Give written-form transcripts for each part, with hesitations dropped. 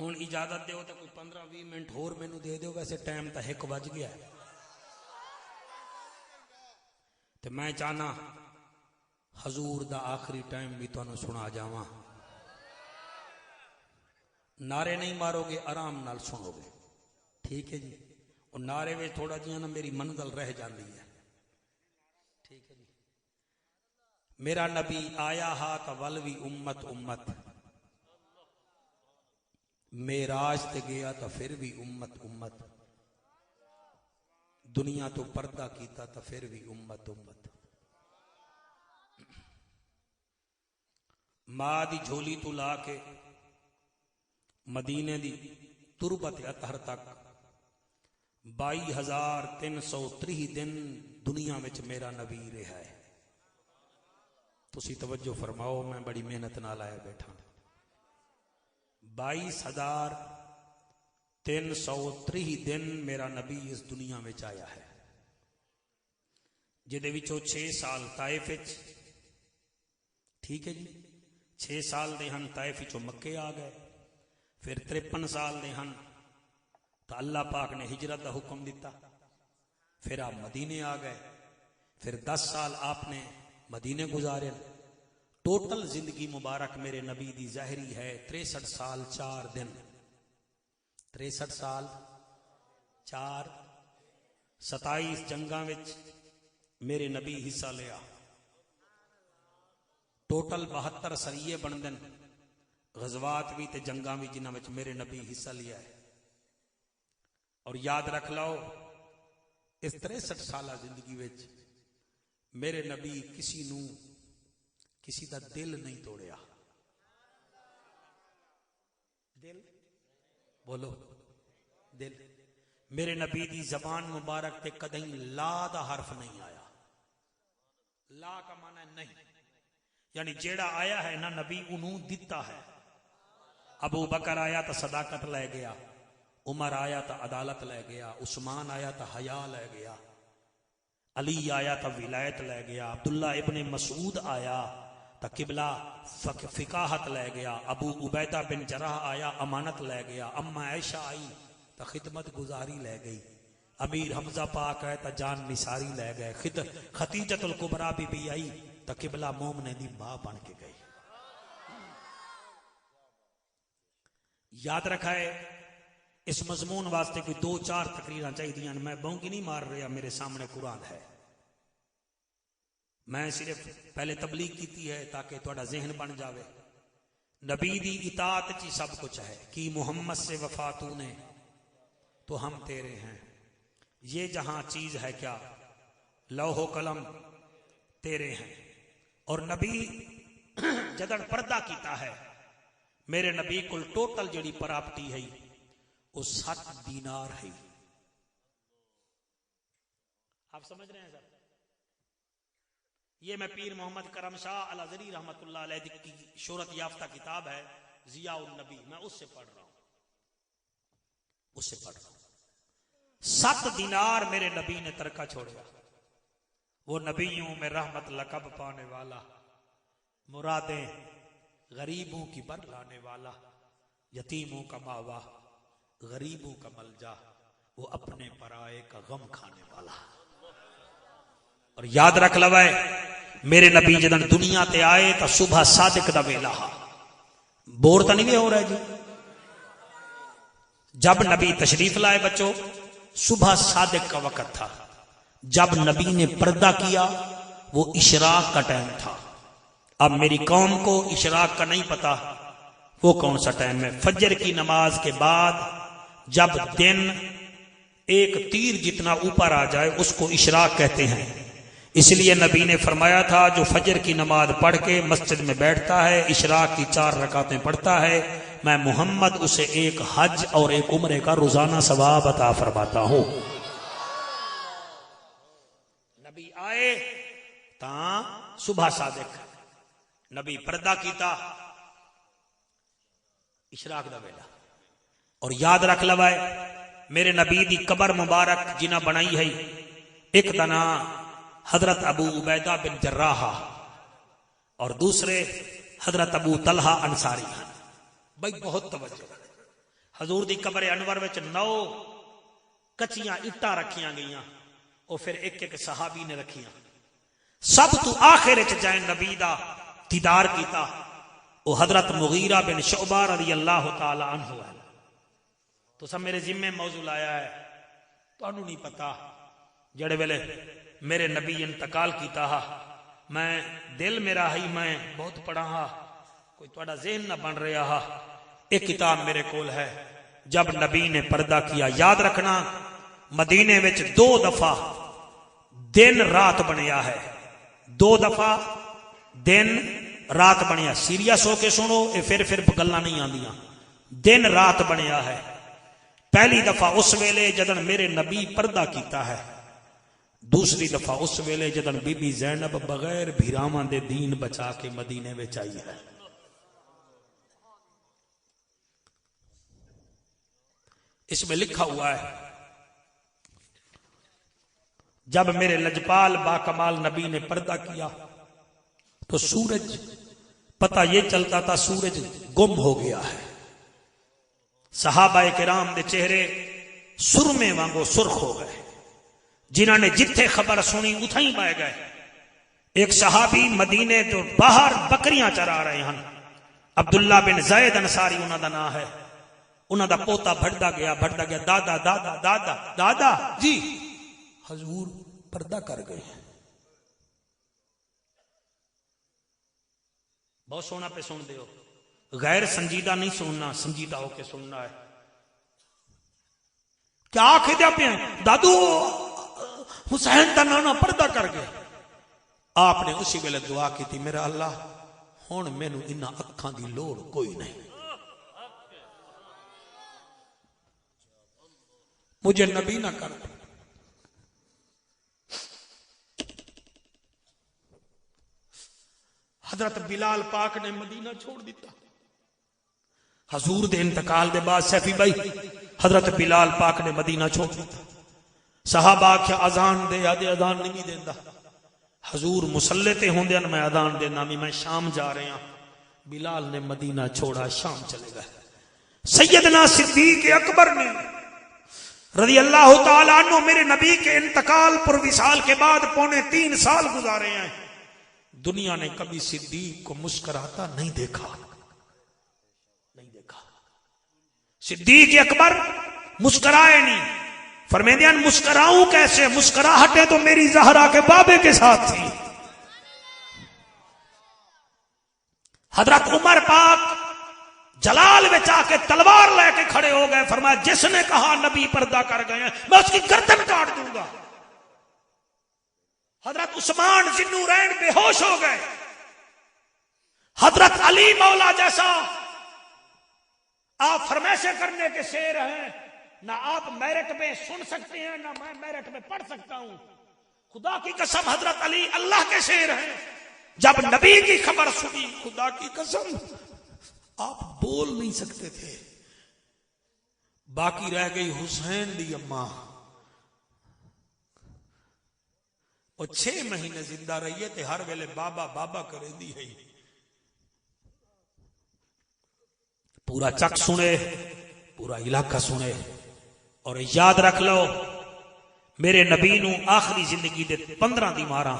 हुण इजाजत दो तो कोई 15-20 मिनट होर मैनू दे दो, वैसे टाइम तो 1 बज गया तो मैं चाहना हजूर दा आखिरी टाइम भी तुहानू सुना जावा। नारे नहीं मारोगे, आराम नाल सुनोगे, ठीक है जी। और नारे में थोड़ा जिहा ना मेरी मंजिल रह जाती है, ठीक है जी। मेरा नबी आया हा तो वल भी उम्मत उम्मत, मेराज ते गया तो फिर भी उम्मत उम्मत, दुनिया तो पर्दा कीता तो फिर भी उम्मत उम्मत। मां दी झोली तो ला के मदीने दी तुरबत अतहर तक 22,330 दिन दुनिया में मेरा नबी रहा है। तुसी तवज्जो फरमाओ, मैं बड़ी मेहनत नाल आया बैठा। 22,330 दिन मेरा नबी इस दुनिया में आया है, जिहदे विचों 6 साल ताइफ विच, ठीक है जी। 6 साल दे हन ताइफ विचों मक्के आ गए, फिर 53 साल दे हन तो अल्लाह पाक ने हिजरत का हुक्म दिता, फिर आप मदीने आ गए, फिर 10 साल आपने मदीने गुजारे। टोटल जिंदगी मुबारक मेरे नबी दी ज़ाहिरी है 63 साल 4 दिन, 63 साल 4, 27 जंगा विच मेरे नबी हिस्सा लिया। टोटल 72 सरीये बनदे, गजवात भी ते जंगा भी जिन्हां विच मेरे नबी हिस्सा लिया है। और याद रख लो, इस 63 साल जिंदगी विच मेरे नबी किसी का दिल नहीं तोड़िया। दिल बोलो, दिल। मेरे नबी दी जबान मुबारक ते कदई ला दा हर्फ नहीं आया। ला का माना नहीं, यानी जेड़ा आया है ना नबी उन्हों दिता है। अबू बकर आया तो सदाकत लै गया, उमर आया तो अदालत लै गया, उस्मान आया तो हया लै गया, अली आया तो विलायत लै गया, अब्दुल्ला इब्ने मसूद आया तो किबला फिकाहत लै गया, अबू उबैदा बिन जराह आया अमानत लै गया, अम्मा ऐशा आई तो खिदमत गुजारी लै गई, अमीर हमजा पाक आए तो जान निसारी लै गए, खतीजतुल कुबरा भी आई तो किबला मोमने दी मां बन के गई। याद रखा है, इस मजमून वास्ते कोई 2-4 तकरीरां चाहिए। मैं बौंगी नहीं मार रहा, मेरे सामने कुरान है। मैं सिर्फ पहले तबलीग की है ताकि थोड़ा जहन बन जावे। नबी दी इताअत च सब कुछ है कि मोहम्मद से वफा तूने तो हम तेरे हैं, ये जहां चीज है क्या लौहो कलम तेरे हैं। और नबी जदड़ पर्दा कीता है, मेरे नबी को टोटल जड़ी प्राप्ति है वो 7 दीनार है। आप समझ रहे हैं सर? ये मैं पीर मोहम्मद करम शाह अल अज़हरी रहमतुल्लाह अलैह की शोहरत याफ्ता किताब है ज़ियाउन नबी, मैं उससे पढ़ रहा हूं, उससे पढ़ रहा हूं। 7 दीनार मेरे नबी ने तरका छोड़ा। वो नबियों में रहमत लकब पाने वाला, मुरादें गरीबों की बर लाने वाला, यतीमों का मावा गरीबों का मलजा, वो अपने पराए का गम खाने वाला। और याद रख लवाए, मेरे नबी जदन दुनिया ते आए तो सुबह सादिक दा वेला हा। बोर तो नहीं हो रहा जी? जब नबी तशरीफ लाए बच्चों, सुबह सादिक का वक्त था। जब नबी ने पर्दा किया वो इशराक का टाइम था। अब मेरी कौम को इशराक का नहीं पता वो कौन सा टाइम है। फजर की नमाज के बाद जब दिन एक तीर जितना ऊपर आ जाए उसको इशराक कहते हैं। इसलिए नबी ने फरमाया था, जो फजर की नमाज पढ़ के मस्जिद में बैठता है, इशराक की 4 रकातें पढ़ता है, मैं मोहम्मद उसे एक हज और एक उम्रे का रोजाना सवाब अता फरमाता हूं। नबी आए ता सुबह सादिक, नबी पर्दा कीता, इशराक दा वेला। और याद रख लवाए, मेरे नबी दी कबर मुबारक जिन्हें बनाई है, एक दा ना हजरत अबू उबैदा बिन जर्राह और दूसरे हजरत अबू तलहा अंसारी। भाई बहुत तवज्जो। हजूर दी कब्र अनवर विच 9 कच्चियां इट्टां रखियां गईयां, और फिर एक एक सहाबी ने रखियां। सब तो आखिर च जै नबी दा दीदार कीता वो हजरत मुगीरा बिन शुअबा रज़ी अल्लाह तआला अन्हु है। तो सब मेरे जिम्मे मौजू लाया है, तुहानू नहीं पता जड़े वेले मेरे नबी इंतकाल कीता हा, मैं दिल मेरा ही मैं बहुत पढ़ा हा, कोई तुहाडा ज़हन ना बन रहा हा। एक किताब मेरे कोल है, जब नबी ने पर्दा किया। याद रखना मदीने विच 2 दफा दिन रात बनया है, 2 दफा दिन रात बनया। सीरियस होके सुनो, ये फिर गल्लां नहीं आंदियां। दिन रात बनया है। पहली दफा उस वेले जदन मेरे नबी पर्दा कीता है, दूसरी दफा उस वेले जदन बीबी ज़ैनब बगैर भिरावां दे दीन बचा के मदीने विच आई है। इसमें लिखा हुआ है, जब मेरे लजपाल बाकमाल नबी ने पर्दा किया तो सूरज, पता यह चलता था सूरज गुम हो गया है। सहाबाए किराम दे चेहरे सुरमे वांगो सुर्ख हो गए। जिन्होंने जिथे खबर सुनी उथा ही बह गए। एक सहाबी मदीने तो बाहर बकरियां चरा रहे हैं, अब्दुल्ला बिन ज़ैद अंसारी उन्होंने नाम है। उन्होंने पोता बढ़ता गया दादा दादा दादा दादा जी हजूर पर्दा कर गए। बहुत सोना पे सुन दो, गैर संजीदा नहीं सुनना, संजीदा होके सुनना है। क्या आखिर पे दादू हुसैन का नाना पर्दा कर गए। आपने उसी वेले दुआ की थी, मेरा अल्लाह हुण मैनू इन्हां अखां दी लोड़ कोई नहीं, मुझे नबी ना कर। हजरत बिलाल पाक ने मदीना छोड़ दिता। हजूर दे इंतकाल दे बाद सैफी भाई हजरत बिलाल पाक ने मदीना छोड़ दिता। सहाबा आख्या अजान दे, आदे अजान नहीं देंदा। हजूर मुसल्ले ते होंदे न मैं अजान देना भी, मैं शाम जा रहा। बिलाल ने मदीना छोड़ा, शाम चले गए। सैयदना सिद्दीक अकबर ने रज़ी अल्लाह तआला अन्हु मेरे नबी के इंतकाल पर विसाल के बाद 3.25 साल गुजारे हैं। दुनिया ने कभी सिद्दीक को मुस्कुराता नहीं देखा, नहीं देखा। सिद्दीक अकबर मुस्कुराए नहीं। फरमाते मुस्कुराऊं कैसे, मुस्कुराहटें तो मेरी ज़हरा के बाबे के साथ थी। हजरत उमर पाक जलाल में जाके तलवार लेके खड़े हो गए। फरमाया जिसने कहा नबी पर्दा कर गए हैं मैं उसकी गर्दन काट दूंगा। हजरत उस्मान जिन्नूरैन बेहोश हो गए। हजरत अली मौला जैसा आप फरमाइशें करने के शेर हैं, ना आप मेरिट में सुन सकते हैं ना मैं मेरिट में पढ़ सकता हूं। खुदा की कसम हजरत अली अल्लाह के शेर हैं। जब नबी की खबर सुनी, खुदा की कसम आप बोल नहीं सकते थे। बाकी रह गई हुसैन दी अम्मा, और 6 महीने जिंदा रही है ते हर वेले बाबा बाबा करेंदी है। पूरा चक सुने, पूरा इलाका सुने। और याद रख लो मेरे नबी नू आखिरी जिंदगी दे 15 दी मारा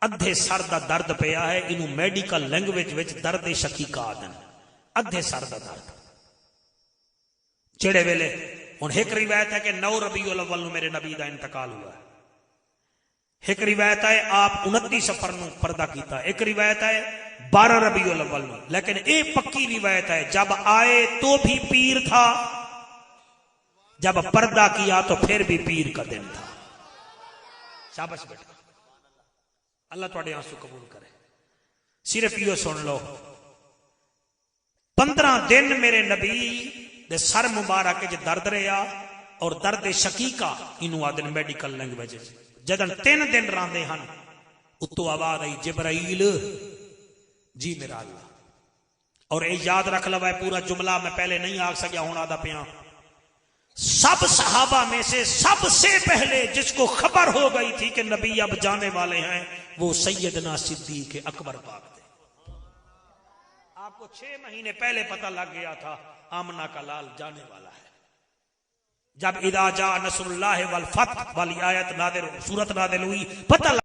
अद्धे सर दा दर्द पिया है। इनू मेडिकल लैंग्वेज विच दर्द शकीका आदन, अद्धे सर दा दर्द। जेड़े वेले हुण एक रिवायत है कि 9 रबीउल अव्वल नू मेरे नबी दा इंतकाल हुआ है। एक रिवायत है आप 29 सफर नू पर्दा कीता, एक रिवायत है 12 रबीउल अव्वल नू। लेकिन एक पक्की रिवायत है जब आए तो भी पीर था, जब पर्दा किया तो फिर भी पीर का दिन था। शाबाश बेटा, अल्लाह तुहाडे आंसू कबूल करे। सिर्फ यो सुन लो, 15 दिन मेरे नबी दे सर मुबारक च दर्द रहा, और दर्द शकीका इनू आदन मेडिकल लैंग्वेज। जदन 3 दिन रांदे हन उत्तों आवाज आई जिब्राइल जी मेरा अल्लाह। और ये याद रख लो पूरा जुमला मैं पहले नहीं आख सकिया, हूं आदा पिया। सब सहाबा में से सबसे पहले जिसको खबर हो गई थी कि नबी अब जाने वाले हैं वो सैयदना सिद्दीक अकबर पाक थे। आपको 6 महीने पहले पता लग गया था। आमना का लाल जाने वाला है। जब इदा जा नसरुल्लाह वल फतह वाली आयत नादिल सूरत नादिल हुई, पता